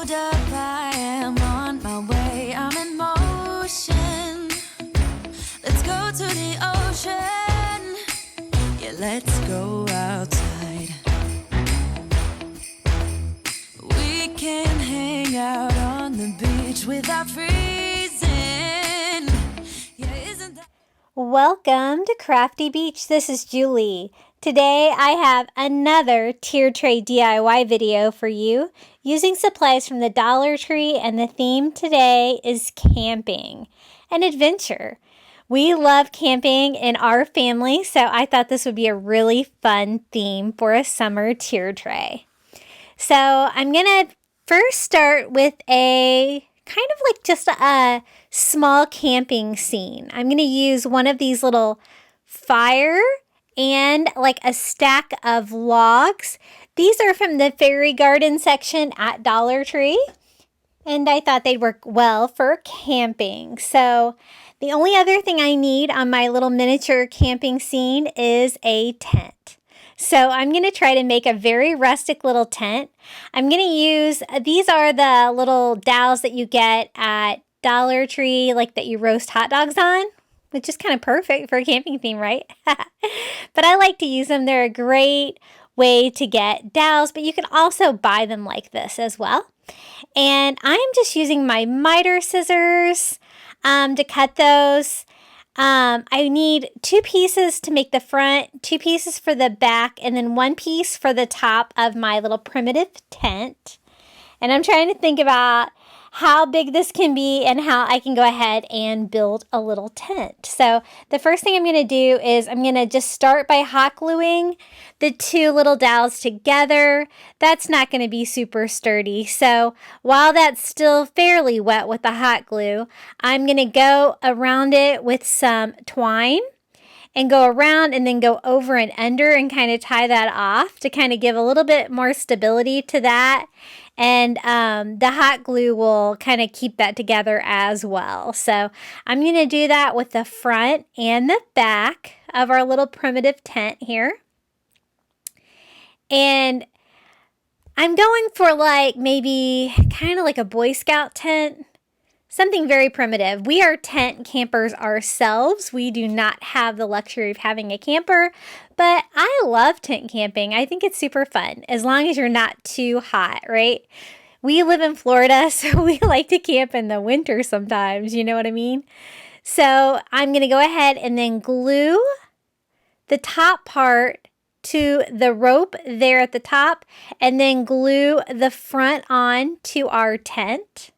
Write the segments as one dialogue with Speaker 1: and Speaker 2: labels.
Speaker 1: hold up, I am on my way, I'm in motion. Let's go to the ocean. Yeah, let's go outside. We can hang out on the beach without freezing. Yeah, isn't that...
Speaker 2: Welcome to Crafty Beach. This is Julie. Today I have another tier tray DIY video for you using supplies from the Dollar Tree, and the theme today is camping and adventure. We love camping in our family, so I thought this would be a really fun theme for a summer tier tray. So I'm going to first start with a kind of like just a small camping scene. I'm going to use one of these little fire and like a stack of logs. These are from the fairy garden section at Dollar Tree, and I thought they'd work well for camping. So the only other thing I need on my little miniature camping scene is a tent. So I'm going to try to make a very rustic little tent. I'm going to use, these are the little dowels that you get at Dollar Tree, like that you roast hot dogs on, which is kind of perfect for a camping theme, right? But I like to use them. They're a great way to get dowels, but you can also buy them like this as well. And I'm just using my miter scissors to cut those. I need 2 pieces to make the front, 2 pieces for the back, and then 1 piece for the top of my little primitive tent. And I'm trying to think about how big this can be and how I can go ahead and build a little tent. So the first thing I'm going to do is I'm going to just start by hot gluing the 2 little dowels together. That's not going to be super sturdy. So while that's still fairly wet with the hot glue, I'm going to go around it with some twine and go around and then go over and under and kind of tie that off to kind of give a little bit more stability to that. And the hot glue will kind of keep that together as well. So I'm going to do that with the front and the back of our little primitive tent here. And I'm going for like maybe kind of like a Boy Scout tent. Something very primitive. We are tent campers ourselves. We do not have the luxury of having a camper, but I love tent camping. I think it's super fun as long as you're not too hot, right? We live in Florida, so we like to camp in the winter sometimes, you know what I mean? So I'm going to go ahead and then glue the top part to the rope there at the top, and then glue the front on to our tent.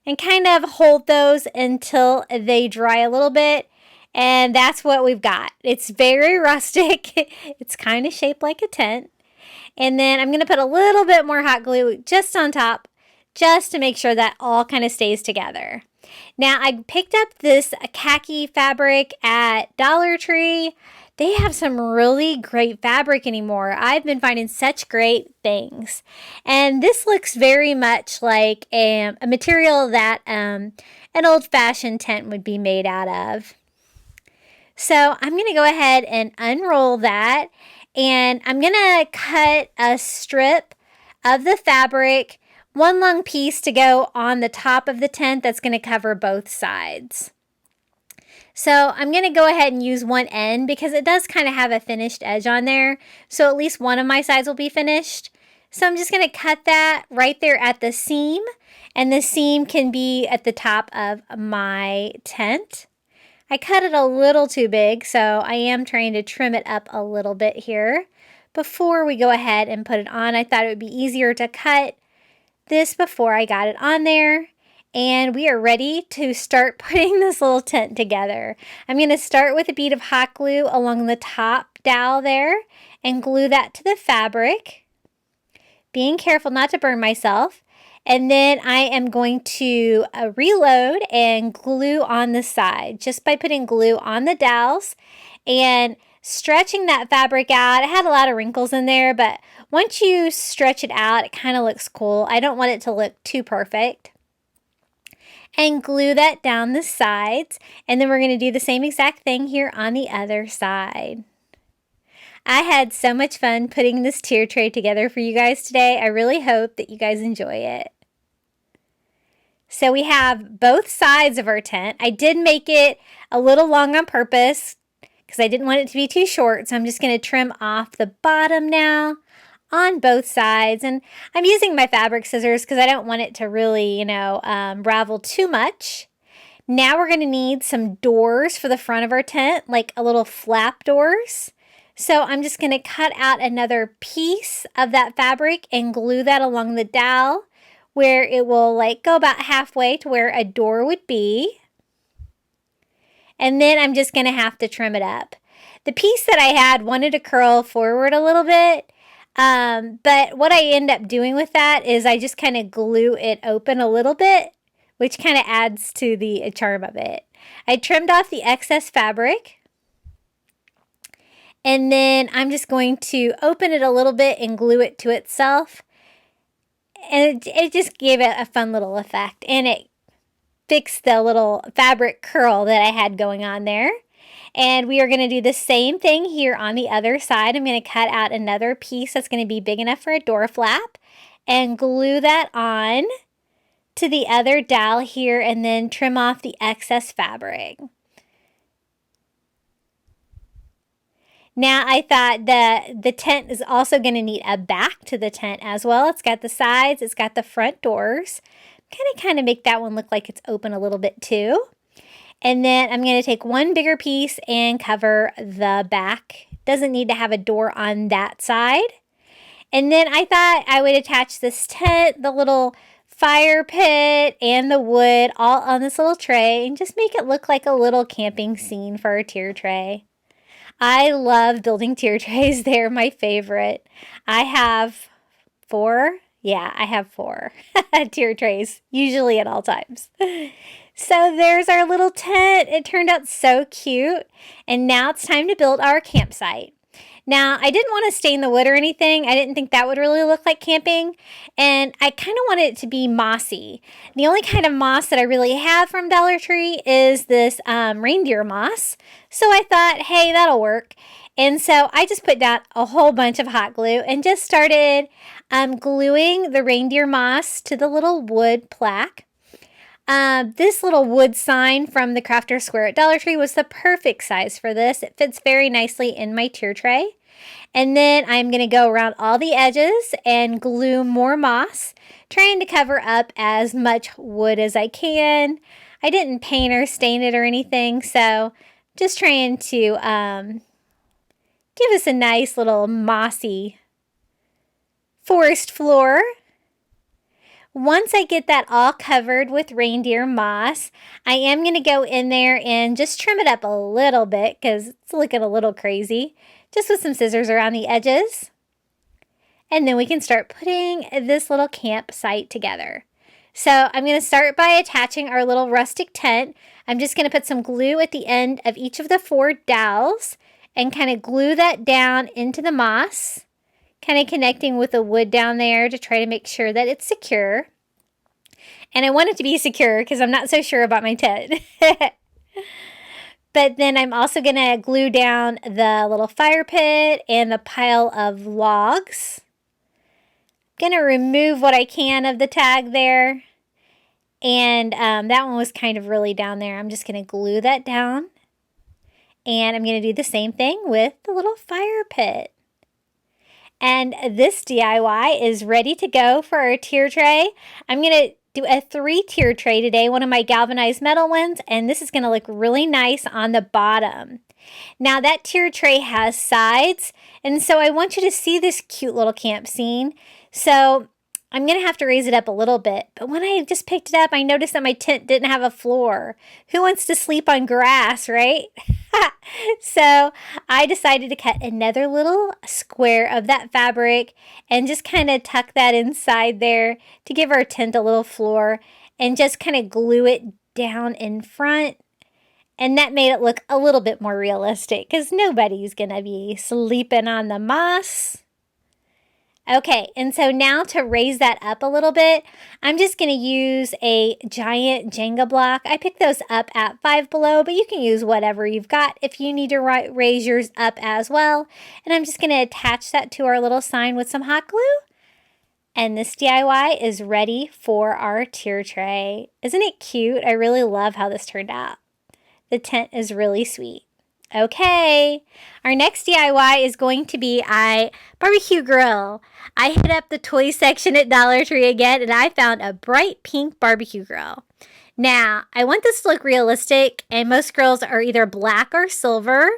Speaker 2: And kind of hold those until they dry a little bit. And that's what we've got. It's very rustic. It's kind of shaped like a tent. And then I'm going to put a little bit more hot glue just on top, just to make sure that all kind of stays together. Now, I picked up this khaki fabric at Dollar Tree. They have some really great fabric anymore. I've been finding such great things. And this looks very much like a material that an old-fashioned tent would be made out of. So I'm going to go ahead and unroll that. And I'm going to cut a strip of the fabric, 1 long piece to go on the top of the tent that's going to cover both sides. So I'm going to go ahead and use one end because it does kind of have a finished edge on there. So at least one of my sides will be finished. So I'm just going to cut that right there at the seam. And the seam can be at the top of my tent. I cut it a little too big, so I am trying to trim it up a little bit here before we go ahead and put it on. I thought it would be easier to cut this before I got it on there. And we are ready to start putting this little tent together. I'm going to start with a bead of hot glue along the top dowel there and glue that to the fabric, being careful not to burn myself. And then I am going to reload and glue on the side just by putting glue on the dowels and stretching that fabric out. It had a lot of wrinkles in there, but once you stretch it out, it kind of looks cool. I don't want it to look too perfect. And glue that down the sides. And then we're going to do the same exact thing here on the other side. I had so much fun putting this tier tray together for you guys today. I really hope that you guys enjoy it. So we have both sides of our tent. I did make it a little long on purpose because I didn't want it to be too short. So I'm just going to trim off the bottom now on both sides. And I'm using my fabric scissors because I don't want it to really, ravel too much. Now we're going to need some doors for the front of our tent, like a little flap doors. So I'm just going to cut out another piece of that fabric and glue that along the dowel where it will go about halfway to where a door would be. And then I'm just going to have to trim it up. The piece that I had wanted to curl forward a little bit, but what I end up doing with that is I just kind of glue it open a little bit, which kind of adds to the charm of it. I trimmed off the excess fabric, and then I'm just going to open it a little bit and glue it to itself. And it just gave it a fun little effect, and it fixed the little fabric curl that I had going on there. And we are going to do the same thing here on the other side. I'm going to cut out another piece that's going to be big enough for a door flap and glue that on to the other dowel here, and then trim off the excess fabric. Now I thought that the tent is also going to need a back to the tent as well. It's got the sides, it's got the front doors. Kind of make that one look like it's open a little bit too. And then I'm going to take one bigger piece and cover the back. Doesn't need to have a door on that side. And then I thought I would attach this tent, the little fire pit, and the wood all on this little tray and just make it look like a little camping scene for our tier tray. I love building tier trays. They're my favorite. I have 4. Yeah, I have 4 tier trays, usually at all times. So there's our little tent. It turned out so cute. And now it's time to build our campsite. Now, I didn't want to stain the wood or anything. I didn't think that would really look like camping. And I kind of wanted it to be mossy. The only kind of moss that I really have from Dollar Tree is this reindeer moss. So I thought, hey, that'll work. And so I just put down a whole bunch of hot glue and just started gluing the reindeer moss to the little wood plaque. This little wood sign from the Crafter Square at Dollar Tree was the perfect size for this. It fits very nicely in my tier tray. And then I'm going to go around all the edges and glue more moss, trying to cover up as much wood as I can. I didn't paint or stain it or anything, so just trying to give us a nice little mossy forest floor. Once I get that all covered with reindeer moss, I am going to go in there and just trim it up a little bit because it's looking a little crazy, just with some scissors around the edges. And then we can start putting this little campsite together. So I'm going to start by attaching our little rustic tent. I'm just going to put some glue at the end of each of the 4 dowels and kind of glue that down into the moss, kind of connecting with the wood down there to try to make sure that it's secure. And I want it to be secure because I'm not so sure about my tent. But then I'm also going to glue down the little fire pit and the pile of logs. Going to remove what I can of the tag there. And that one was kind of really down there. I'm just going to glue that down. And I'm going to do the same thing with the little fire pit. And this DIY is ready to go for our tier tray. I'm going to do a 3-tier tray today, one of my galvanized metal ones, and this is going to look really nice on the bottom. Now that tier tray has sides, and so I want you to see this cute little camp scene. So I'm going to have to raise it up a little bit, but when I just picked it up, I noticed that my tent didn't have a floor. Who wants to sleep on grass, right? So I decided to cut another little square of that fabric and just kind of tuck that inside there to give our tent a little floor and just kind of glue it down in front. And that made it look a little bit more realistic because nobody's going to be sleeping on the moss. Okay, and so now to raise that up a little bit, I'm just going to use a giant Jenga block. I picked those up at Five Below, but you can use whatever you've got if you need to raise yours up as well. And I'm just going to attach that to our little sign with some hot glue. And this DIY is ready for our tier tray. Isn't it cute? I really love how this turned out. The tent is really sweet. Okay, our next DIY is going to be a barbecue grill. I hit up the toy section at Dollar Tree again, and I found a bright pink barbecue grill. Now, I want this to look realistic, and most grills are either black or silver.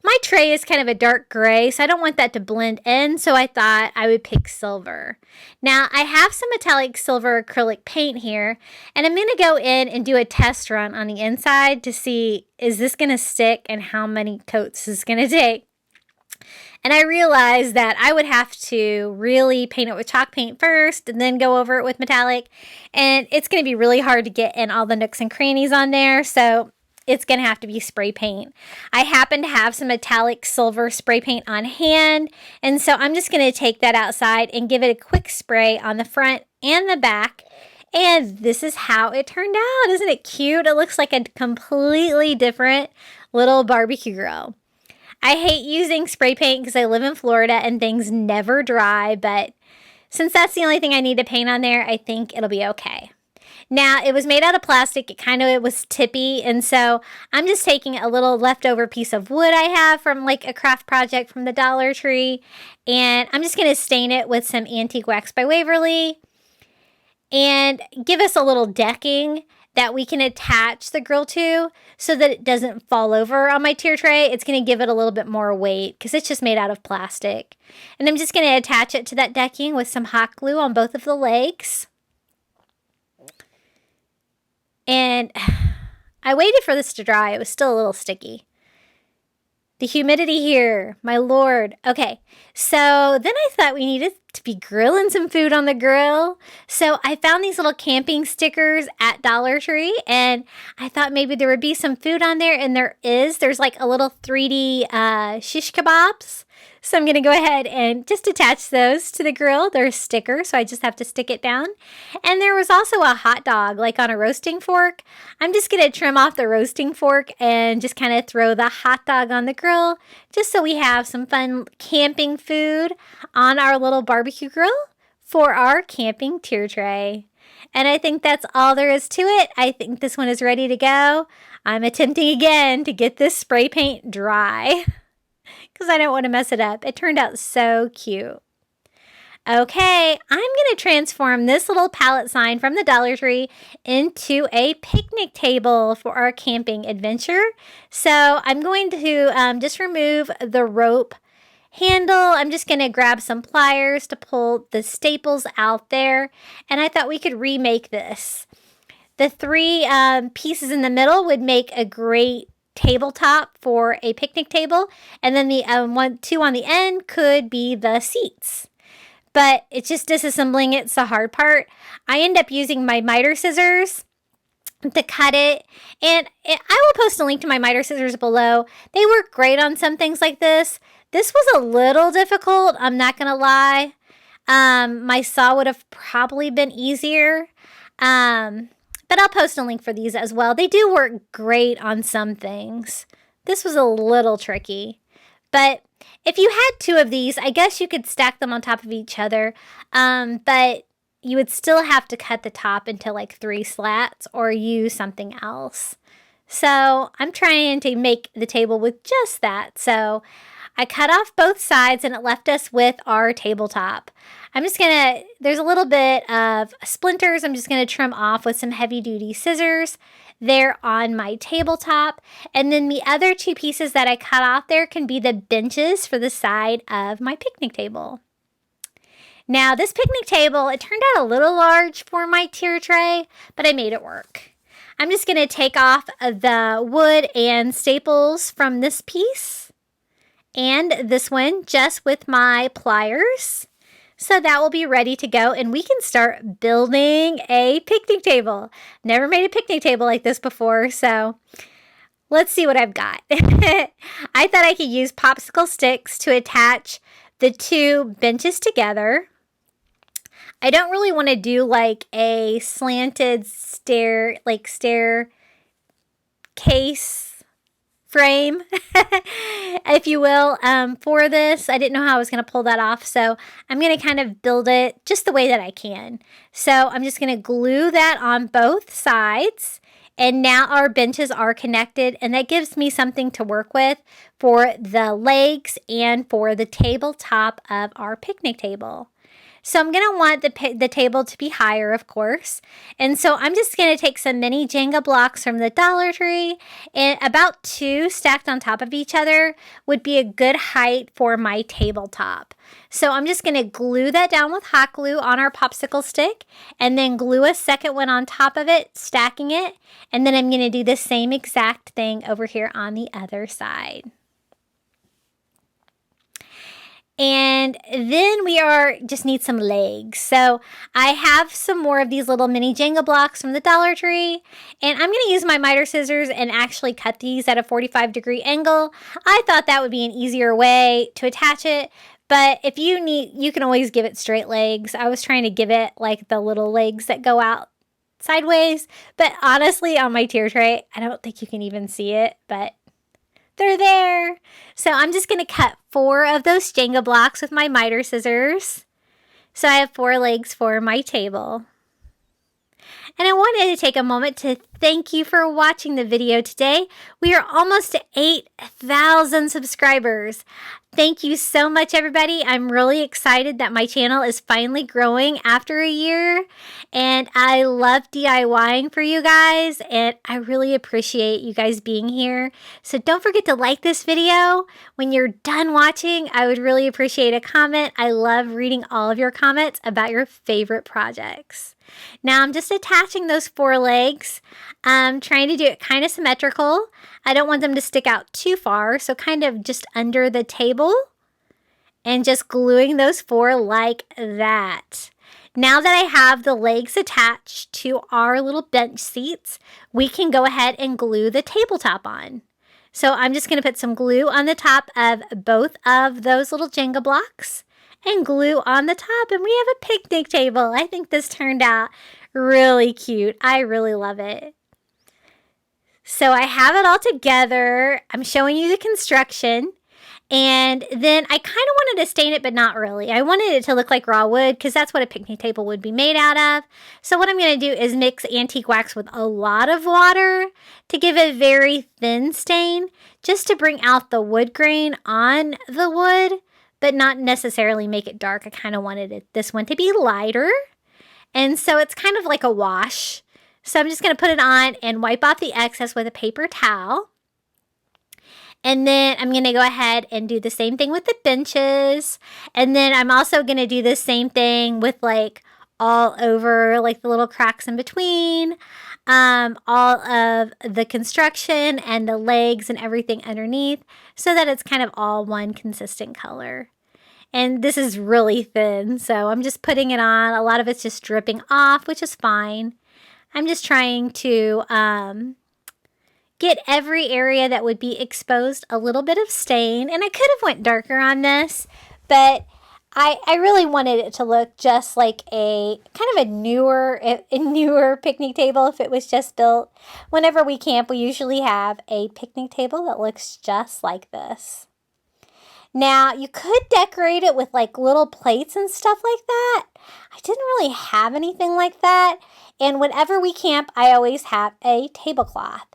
Speaker 2: My tray is kind of a dark gray, so I don't want that to blend in, so I thought I would pick silver. Now, I have some metallic silver acrylic paint here, and I'm going to go in and do a test run on the inside to see, is this going to stick and how many coats is going to take? And I realized that I would have to really paint it with chalk paint first and then go over it with metallic, and it's going to be really hard to get in all the nooks and crannies on there, so it's going to have to be spray paint. I happen to have some metallic silver spray paint on hand, and so I'm just going to take that outside and give it a quick spray on the front and the back, and this is how it turned out. Isn't it cute? It looks like a completely different little barbecue grill. I hate using spray paint because I live in Florida and things never dry, but since that's the only thing I need to paint on there, I think it'll be okay. Now, it was made out of plastic. It was tippy, and so I'm just taking a little leftover piece of wood I have from like a craft project from the Dollar Tree, and I'm just going to stain it with some Antique Wax by Waverly and give us a little decking that we can attach the grill to so that it doesn't fall over on my tier tray. It's going to give it a little bit more weight because it's just made out of plastic. And I'm just going to attach it to that decking with some hot glue on both of the legs. And I waited for this to dry. It was still a little sticky. The humidity here, my lord. Okay, so then I thought we needed to be grilling some food on the grill. So I found these little camping stickers at Dollar Tree, and I thought maybe there would be some food on there, and there is. There's like a little 3D shish kebabs. So I'm going to go ahead and just attach those to the grill. They're a sticker, so I just have to stick it down. And there was also a hot dog, like on a roasting fork. I'm just going to trim off the roasting fork and just kind of throw the hot dog on the grill, just so we have some fun camping food on our little barbecue grill for our camping tier tray. And I think that's all there is to it. I think this one is ready to go. I'm attempting again to get this spray paint dry, because I don't want to mess it up. It turned out so cute. Okay, I'm going to transform this little pallet sign from the Dollar Tree into a picnic table for our camping adventure. So I'm going to just remove the rope handle. I'm just going to grab some pliers to pull the staples out there. And I thought we could remake this. The three pieces in the middle would make a great tabletop for a picnic table, and then the two on the end could be the seats. But it's just disassembling it's the hard part. I end up using my miter scissors to cut it, and I will post a link to my miter scissors below. They work great on some things like this. This was a little difficult, I'm not gonna lie. My saw would have probably been easier. But I'll post a link for these as well. They do work great on some things. This was a little tricky. But if you had two of these, I guess you could stack them on top of each other. But you would still have to cut the top into like 3 slats or use something else. So I'm trying to make the table with just that. So I cut off both sides and it left us with our tabletop. There's a little bit of splinters I'm just going to trim off with some heavy duty scissors there on my tabletop. And then the other 2 pieces that I cut off there can be the benches for the side of my picnic table. Now this picnic table, it turned out a little large for my tier tray, but I made it work. I'm just going to take off the wood and staples from this piece and this one just with my pliers. So that will be ready to go and we can start building a picnic table. Never made a picnic table like this before, so let's see what I've got. I thought I could use popsicle sticks to attach the 2 benches together. I don't really want to do like a slanted stair case frame, if you will, for this. I didn't know how I was going to pull that off, so I'm going to kind of build it just the way that I can. So I'm just going to glue that on both sides, and now our benches are connected, and that gives me something to work with for the legs and for the tabletop of our picnic table. So I'm going to want the table to be higher, of course. And so I'm just going to take some mini Jenga blocks from the Dollar Tree, and about 2 stacked on top of each other would be a good height for my tabletop. So I'm just going to glue that down with hot glue on our popsicle stick, and then glue a second one on top of it, stacking it. And then I'm going to do the same exact thing over here on the other side. And then we just need some legs. So I have some more of these little mini Jenga blocks from the Dollar Tree. And I'm going to use my miter scissors and actually cut these at a 45-degree angle. I thought that would be an easier way to attach it. But if you need, you can always give it straight legs. I was trying to give it like the little legs that go out sideways. But honestly, on my tier tray, I don't think you can even see it. But they're there. So I'm just going to cut 4 of those Jenga blocks with my miter scissors. So I have 4 legs for my table. And I wanted to take a moment to thank you for watching the video today. We are almost to 8,000 subscribers. Thank you so much, everybody. I'm really excited that my channel is finally growing after a year. And I love DIYing for you guys. And I really appreciate you guys being here. So don't forget to like this video. When you're done watching, I would really appreciate a comment. I love reading all of your comments about your favorite projects. Now I'm just attaching those 4 legs. I'm trying to do it kind of symmetrical. I don't want them to stick out too far, so kind of just under the table and just gluing those 4 like that. Now that I have the legs attached to our little bench seats, we can go ahead and glue the tabletop on. So I'm just going to put some glue on the top of both of those little Jenga blocks and glue on the top, and we have a picnic table. I think this turned out really cute. I really love it. So I have it all together. I'm showing you the construction. And then I kind of wanted to stain it, but not really. I wanted it to look like raw wood because that's what a picnic table would be made out of. So what I'm going to do is mix antique wax with a lot of water to give a very thin stain, just to bring out the wood grain on the wood, but not necessarily make it dark. I kind of wanted this one to be lighter. And so it's kind of like a wash. So I'm just going to put it on and wipe off the excess with a paper towel. And then I'm going to go ahead and do the same thing with the benches. And then I'm also going to do the same thing with like all over, like the little cracks in between, all of the construction and the legs and everything underneath, so that it's kind of all one consistent color. And this is really thin, so I'm just putting it on. A lot of it's just dripping off, which is fine. I'm just trying to get every area that would be exposed a little bit of stain. And I could have went darker on this, but I really wanted it to look just like a kind of a newer picnic table if it was just built. Whenever we camp, we usually have a picnic table that looks just like this. Now, you could decorate it with like little plates and stuff like that. I didn't really have anything like that. And whenever we camp, I always have a tablecloth.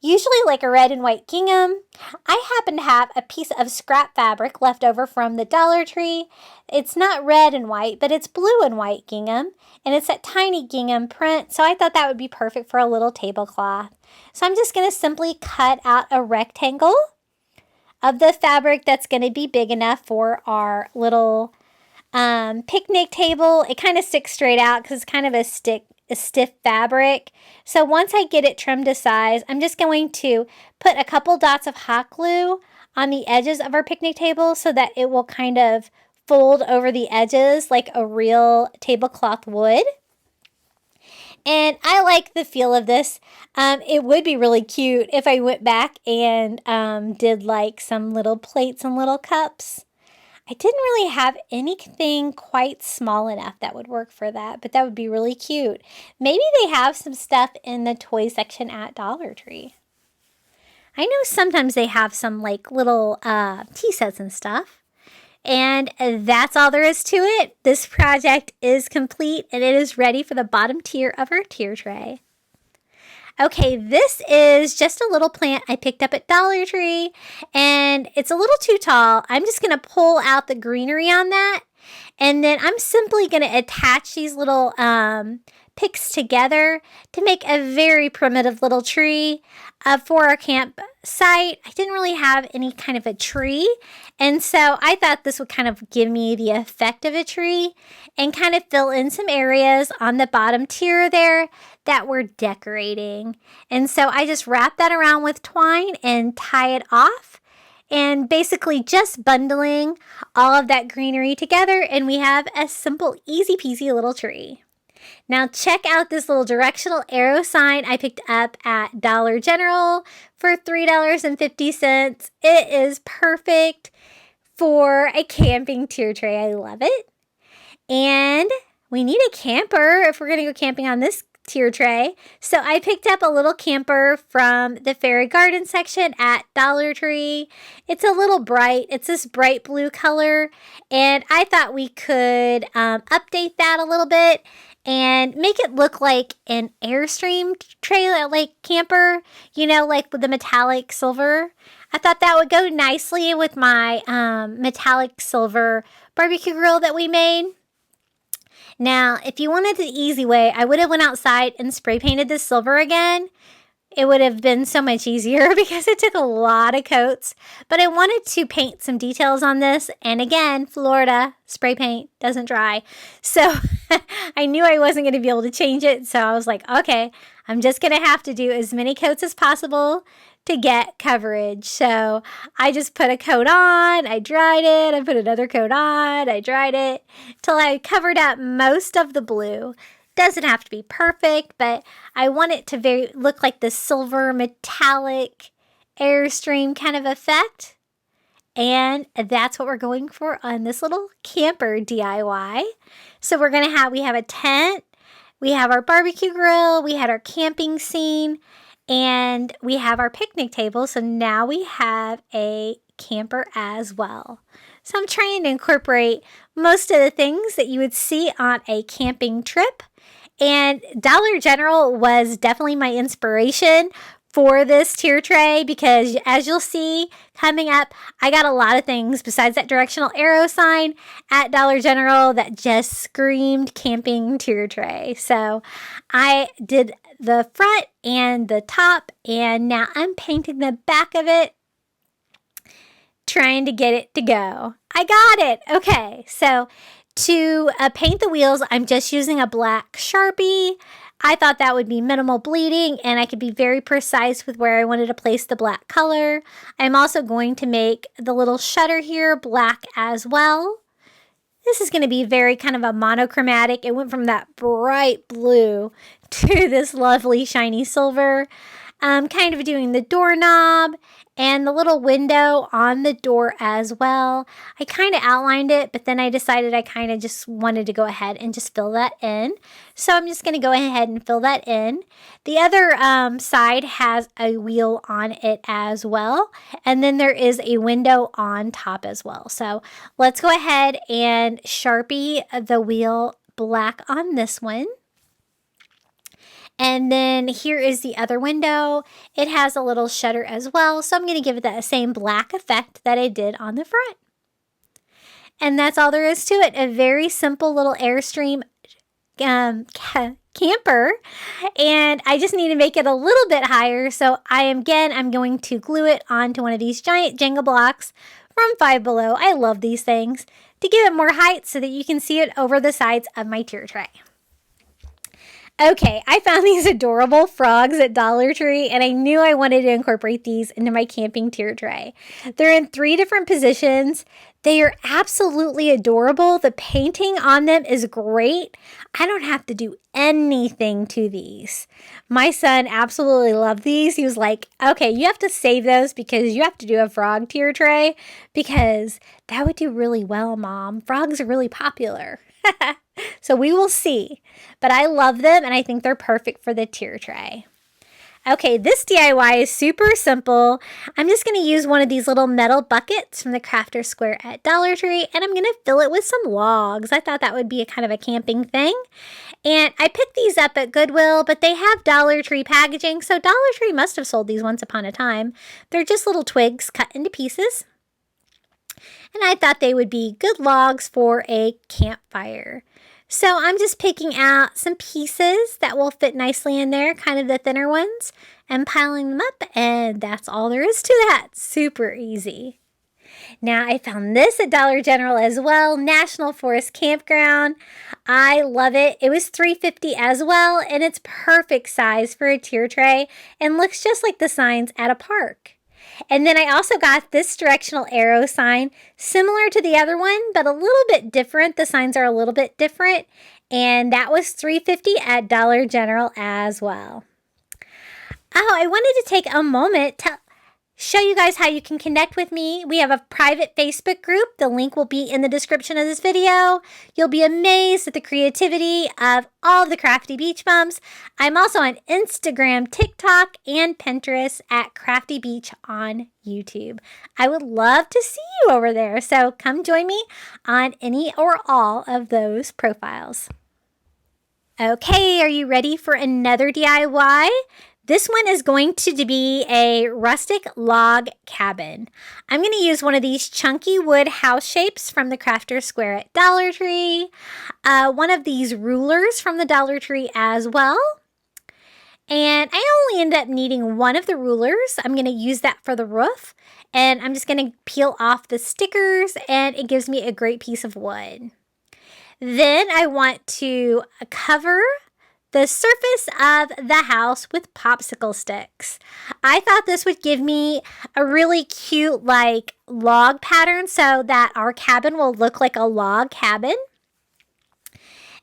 Speaker 2: Usually like a red and white gingham. I happen to have a piece of scrap fabric left over from the Dollar Tree. It's not red and white, but it's blue and white gingham. And it's that tiny gingham print. So I thought that would be perfect for a little tablecloth. So I'm just going to simply cut out a rectangle of the fabric that's going to be big enough for our little picnic table. It kind of sticks straight out because it's kind of a stiff fabric. So once I get it trimmed to size, I'm just going to put a couple dots of hot glue on the edges of our picnic table so that it will kind of fold over the edges like a real tablecloth would. And I like the feel of this. It would be really cute if I went back and did like some little plates and little cups. I didn't really have anything quite small enough that would work for that, but that would be really cute. Maybe they have some stuff in the toy section at Dollar Tree. I know sometimes they have some like little tea sets and stuff. And that's all there is to it. This project is complete and it is ready for the bottom tier of our tier tray. Okay, this is just a little plant I picked up at Dollar Tree, and it's a little too tall. I'm just going to pull out the greenery on that, and then I'm simply going to attach these little picks together to make a very primitive little tree for our campsite. I didn't really have any kind of a tree, and so I thought this would kind of give me the effect of a tree and kind of fill in some areas on the bottom tier there that we're decorating. And so I just wrap that around with twine and tie it off, and basically just bundling all of that greenery together, and we have a simple, easy peasy little tree. Now check out this little directional arrow sign I picked up at Dollar General for $3.50. It is perfect for a camping tier tray. I love it. And we need a camper if we're going to go camping on this tier tray. So I picked up a little camper from the fairy garden section at Dollar Tree. It's a little bright. It's this bright blue color. And I thought we could update that a little bit and make it look like an Airstream trailer, like camper, you know, like with the metallic silver. I thought that would go nicely with my metallic silver barbecue grill that we made. Now, if you wanted the easy way, I would have went outside and spray painted this silver again. It would have been so much easier because it took a lot of coats. But I wanted to paint some details on this. And again, Florida, spray paint doesn't dry. So I knew I wasn't going to be able to change it. So I was like, okay, I'm just going to have to do as many coats as possible to get coverage. So I just put a coat on, I dried it, I put another coat on, I dried it till I covered up most of the blue. Doesn't have to be perfect, but I want it to look like the silver metallic Airstream kind of effect. And that's what we're going for on this little camper DIY. So we have a tent, we have our barbecue grill, we had our camping scene, and we have our picnic table. So now we have a camper as well. So I'm trying to incorporate most of the things that you would see on a camping trip. And Dollar General was definitely my inspiration for this tier tray because as you'll see coming up, I got a lot of things besides that directional arrow sign at Dollar General that just screamed camping tier tray. So I did the front and the top, and now I'm painting the back of it, trying to get it to go. I got it. Okay, so to paint the wheels, I'm just using a black Sharpie. I thought that would be minimal bleeding and I could be very precise with where I wanted to place the black color. I'm also going to make the little shutter here black as well. This is going to be very kind of a monochromatic. It went from that bright blue to this lovely shiny silver. Kind of doing the doorknob and the little window on the door as well. I kind of outlined it, but then I decided I kind of just wanted to go ahead and just fill that in. So I'm just going to go ahead and fill that in. The other side has a wheel on it as well. And then there is a window on top as well. So let's go ahead and Sharpie the wheel black on this one. And then here is the other window. It has a little shutter as well. So I'm going to give it that same black effect that I did on the front. And that's all there is to it. A very simple little Airstream camper. And I just need to make it a little bit higher. So I'm going to glue it onto one of these giant Jenga blocks from Five Below. I love these things to give it more height so that you can see it over the sides of my tier tray. Okay, I found these adorable frogs at Dollar Tree, and I knew I wanted to incorporate these into my camping tier tray. They're in 3 different positions. They are absolutely adorable. The painting on them is great. I don't have to do anything anything to these. My son absolutely loved these. He was like, okay, you have to save those because you have to do a frog tier tray because that would do really well, Mom. Frogs are really popular. So we will see. But I love them and I think they're perfect for the tier tray. Okay, this DIY is super simple. I'm just going to use one of these little metal buckets from the Crafter Square at Dollar Tree, and I'm going to fill it with some logs. I thought that would be a kind of a camping thing. And I picked these up at Goodwill, but they have Dollar Tree packaging, so Dollar Tree must have sold these once upon a time. They're just little twigs cut into pieces. And I thought they would be good logs for a campfire. So I'm just picking out some pieces that will fit nicely in there, kind of the thinner ones, and piling them up, and that's all there is to that. Super easy. Now, I found this at Dollar General as well, National Forest Campground. I love it. It was $3.50 as well, and it's perfect size for a tier tray and looks just like the signs at a park. And then I also got this directional arrow sign, similar to the other one, but a little bit different. The signs are a little bit different, and that was $3.50 at Dollar General as well. Oh, I wanted to take a moment to show you guys how you can connect with me. We have a private Facebook group. The link will be in the description of this video. You'll be amazed at the creativity of all of the Crafty Beach Moms. I'm also on Instagram, TikTok, and Pinterest at Crafty Beach on YouTube. I would love to see you over there, so come join me on any or all of those profiles. Okay, are you ready for another DIY? This one is going to be a rustic log cabin. I'm going to use one of these chunky wood house shapes from the Crafter Square at Dollar Tree. One of these rulers from the Dollar Tree as well. And I only end up needing one of the rulers. I'm going to use that for the roof. And I'm just going to peel off the stickers and it gives me a great piece of wood. Then I want to cover the surface of the house with popsicle sticks. I thought this would give me a really cute like log pattern so that our cabin will look like a log cabin.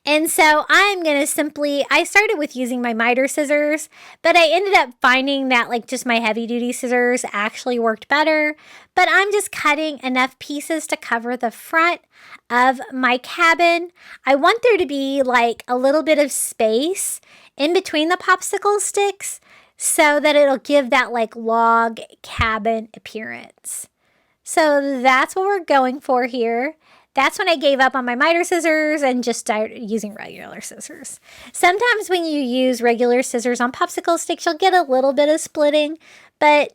Speaker 2: And so I'm going to I started with using my miter scissors, but I ended up finding that like just my heavy duty scissors actually worked better. But I'm just cutting enough pieces to cover the front of my cabin. I want there to be like a little bit of space in between the popsicle sticks so that it'll give that like log cabin appearance. So that's what we're going for here. That's when I gave up on my miter scissors and just started using regular scissors. Sometimes when you use regular scissors on popsicle sticks, you'll get a little bit of splitting, but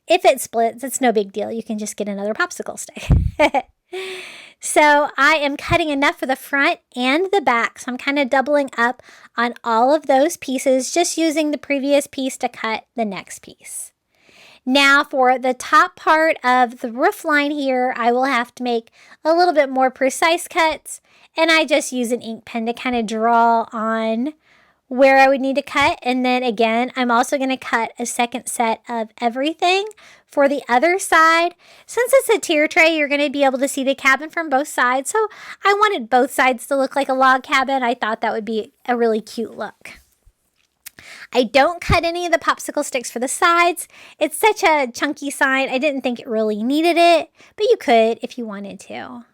Speaker 2: if it splits, it's no big deal. You can just get another popsicle stick. So I am cutting enough for the front and the back. So I'm kind of doubling up on all of those pieces, just using the previous piece to cut the next piece. Now for the top part of the roof line here, I will have to make a little bit more precise cuts, and I just use an ink pen to kind of draw on where I would need to cut. And then again, I'm also going to cut a second set of everything for the other side. Since it's a tier tray, you're going to be able to see the cabin from both sides. So I wanted both sides to look like a log cabin. I thought that would be a really cute look. I don't cut any of the popsicle sticks for the sides. It's such a chunky sign. I didn't think it really needed it, but you could if you wanted to.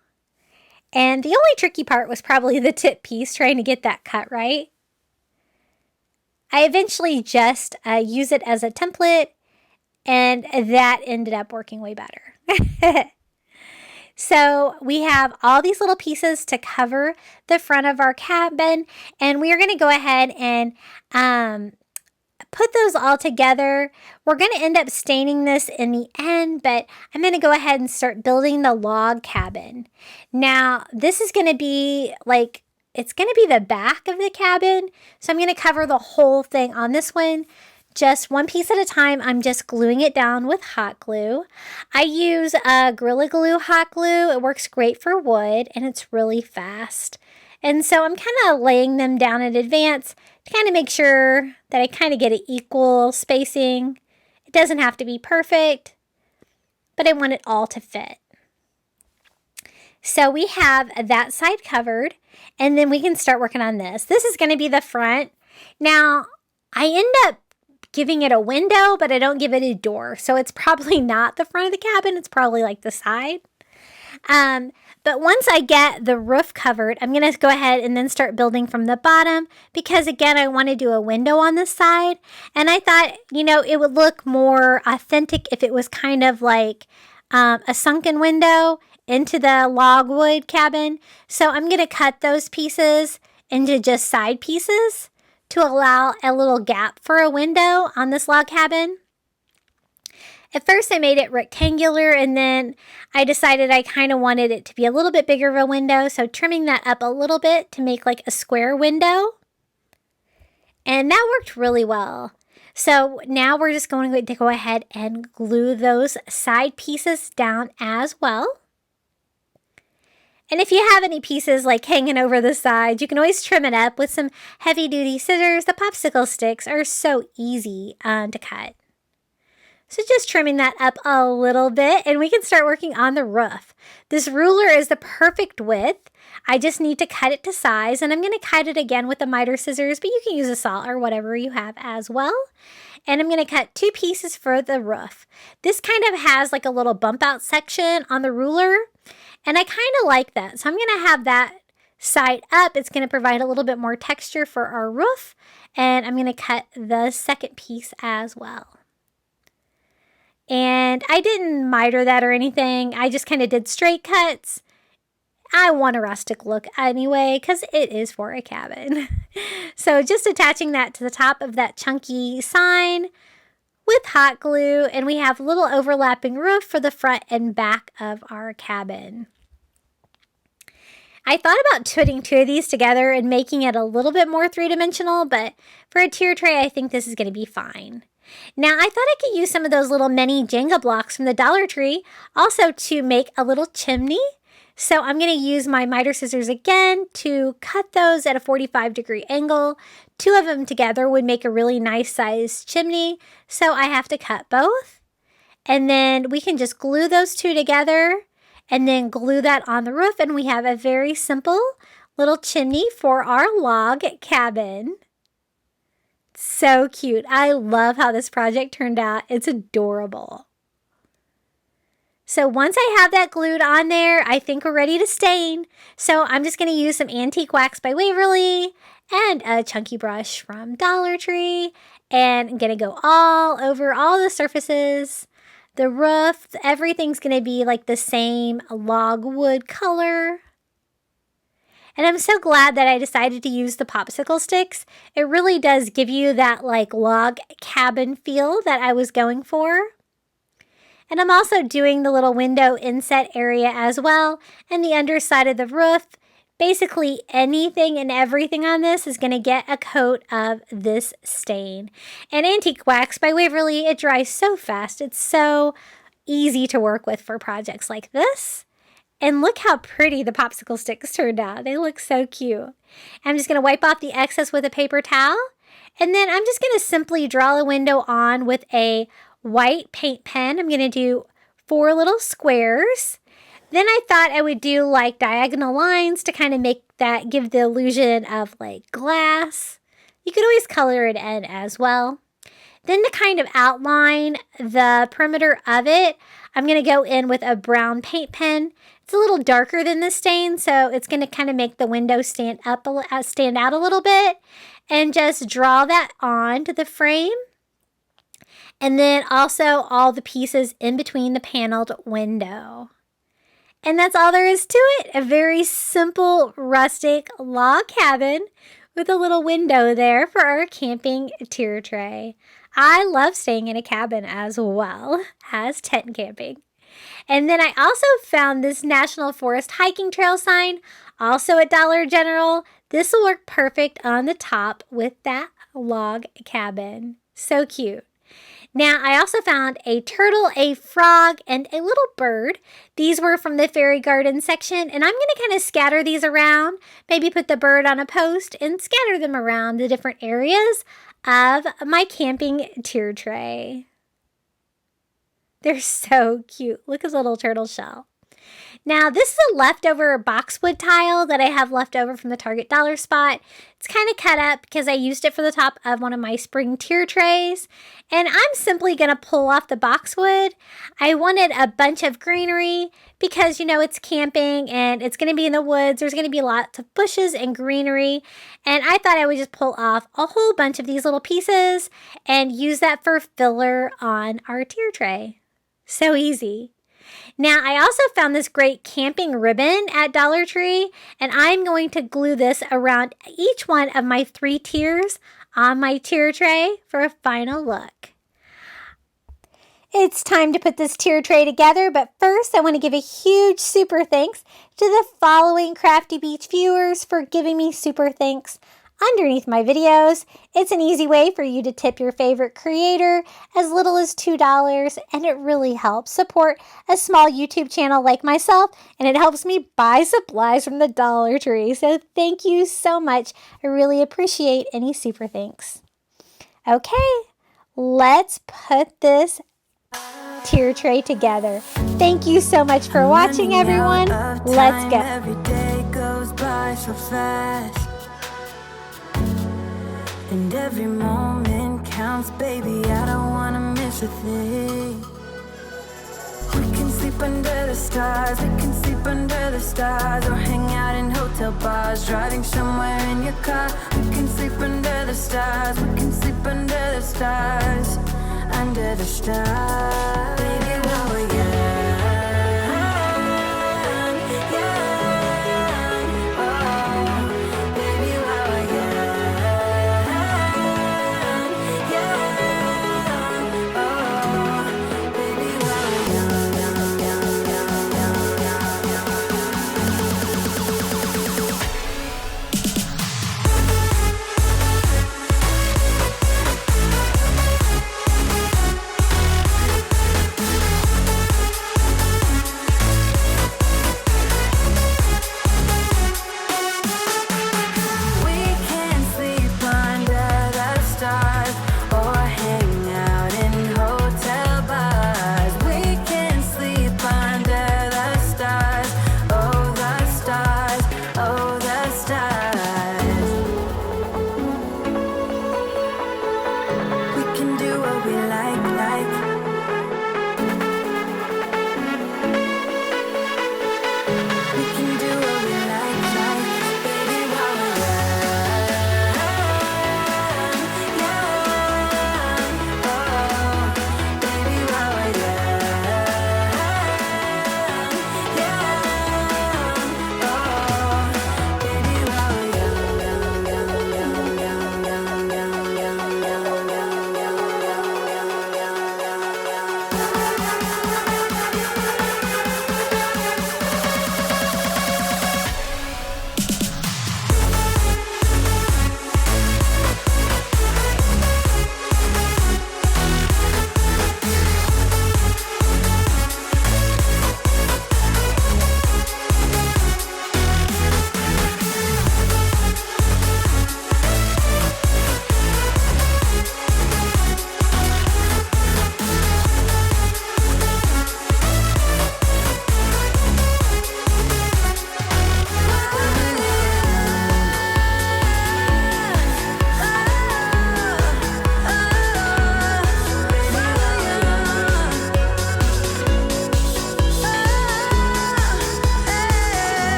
Speaker 2: And the only tricky part was probably the tip piece, trying to get that cut right. I eventually just use it as a template, and that ended up working way better. So we have all these little pieces to cover the front of our cabin, and we are going to go ahead and put those all together. We're going to end up staining this in the end, but I'm going to go ahead and start building the log cabin. Now, this is going to be like, it's going to be the back of the cabin, so I'm going to cover the whole thing on this one. Just one piece at a time. I'm just gluing it down with hot glue. I use Gorilla Glue hot glue. It works great for wood and it's really fast. And so I'm kind of laying them down in advance to kind of make sure that I kind of get an equal spacing. It doesn't have to be perfect, but I want it all to fit. So we have that side covered. And then we can start working on this. This is going to be the front. Now, I end up giving it a window, but I don't give it a door. So it's probably not the front of the cabin. It's probably like the side. But once I get the roof covered, I'm going to go ahead and then start building from the bottom because, again, I want to do a window on this side. And I thought, you know, it would look more authentic if it was kind of like a sunken window into the logwood cabin. So I'm going to cut those pieces into just side pieces to allow a little gap for a window on this log cabin. At first I made it rectangular, and then I decided I kind of wanted it to be a little bit bigger of a window, so trimming that up a little bit to make like a square window. And that worked really well. So now we're just going to go ahead and glue those side pieces down as well. And if you have any pieces like hanging over the sides, you can always trim it up with some heavy-duty scissors. The popsicle sticks are so easy to cut. So just trimming that up a little bit, and we can start working on the roof. This ruler is the perfect width. I just need to cut it to size, and I'm going to cut it again with the miter scissors, but you can use a saw or whatever you have as well. And I'm going to cut 2 pieces for the roof. This kind of has like a little bump out section on the ruler, and I kind of like that. So I'm going to have that side up. It's going to provide a little bit more texture for our roof, and I'm going to cut the second piece as well. And I didn't miter that or anything. I just kind of did straight cuts. I want a rustic look anyway because it is for a cabin. So just attaching that to the top of that chunky sign with hot glue. And we have a little overlapping roof for the front and back of our cabin. I thought about putting 2 of these together and making it a little bit more 3-dimensional, but for a tier tray, I think this is going to be fine. Now, I thought I could use some of those little mini Jenga blocks from the Dollar Tree also to make a little chimney. So I'm going to use my miter scissors again to cut those at a 45-degree angle. 2 of them together would make a really nice sized chimney. So I have to cut both. And then we can just glue those 2 together and then glue that on the roof. And we have a very simple little chimney for our log cabin. So cute. I love how this project turned out. It's adorable. So once I have that glued on there, I think we're ready to stain. So I'm just going to use some antique wax by Waverly and a chunky brush from Dollar Tree. And I'm going to go all over all the surfaces. The roof, everything's going to be like the same logwood color. And I'm so glad that I decided to use the popsicle sticks. It really does give you that like log cabin feel that I was going for. And I'm also doing the little window inset area as well. And the underside of the roof. Basically anything and everything on this is going to get a coat of this stain. And antique wax by Waverly, it dries so fast. It's so easy to work with for projects like this. And look how pretty the popsicle sticks turned out. They look so cute. I'm just going to wipe off the excess with a paper towel. And then I'm just going to simply draw a window on with a white paint pen. I'm going to do 4 little squares. Then I thought I would do like diagonal lines to kind of make that, give the illusion of like glass. You could always color it in as well. Then to kind of outline the perimeter of it, I'm going to go in with a brown paint pen. It's a little darker than the stain, so it's going to kind of make the window stand out a little bit. And just draw that onto the frame. And then also all the pieces in between the paneled window. And that's all there is to it. A very simple rustic log cabin with a little window there for our camping tier tray. I love staying in a cabin as well as tent camping. And then I also found this National Forest hiking trail sign, also at Dollar General. This will work perfect on the top with that log cabin. So cute. Now, I also found a turtle, a frog, and a little bird. These were from the fairy garden section, and I'm going to kind of scatter these around, maybe put the bird on a post and scatter them around the different areas of my camping tier tray. They're so cute. Look at his little turtle shell. Now, this is a leftover boxwood tile that I have left over from the Target dollar spot. It's kind of cut up because I used it for the top of one of my spring tier trays. And I'm simply going to pull off the boxwood. I wanted a bunch of greenery because, you know, it's camping and it's going to be in the woods. There's going to be lots of bushes and greenery. And I thought I would just pull off a whole bunch of these little pieces and use that for filler on our tier tray. So easy. Now, I also found this great camping ribbon at Dollar Tree, and I'm going to glue this around each one of my 3 tiers on my tier tray for a final look. It's time to put this tier tray together, but first I want to give a huge super thanks to the following Crafty Beach viewers for giving me super thanks underneath my videos. It's an easy way for you to tip your favorite creator as little as $2, and it really helps support a small YouTube channel like myself, and it helps me buy supplies from the Dollar Tree. So thank you so much. I really appreciate any super thanks. Okay, let's put this tier tray together. Thank you so much for watching, everyone. Let's go.
Speaker 1: Every day goes by so fast, and every moment counts, baby. I don't wanna miss a thing. We can sleep under the stars, we can sleep under the stars, or hang out in hotel bars, driving somewhere in your car. We can sleep under the stars, we can sleep under the stars, under the stars. Baby, while we're young.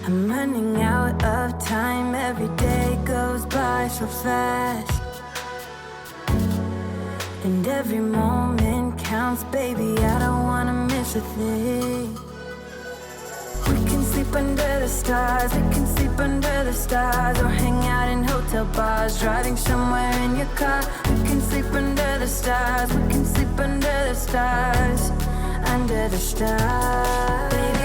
Speaker 1: I'm running out of time, every day goes by so fast, and every moment counts, baby, I don't wanna miss a thing. We can sleep under the stars, we can sleep under the stars, or hang out in hotel bars, driving somewhere in your car. We can sleep under the stars, we can sleep under the stars, under the stars. Baby,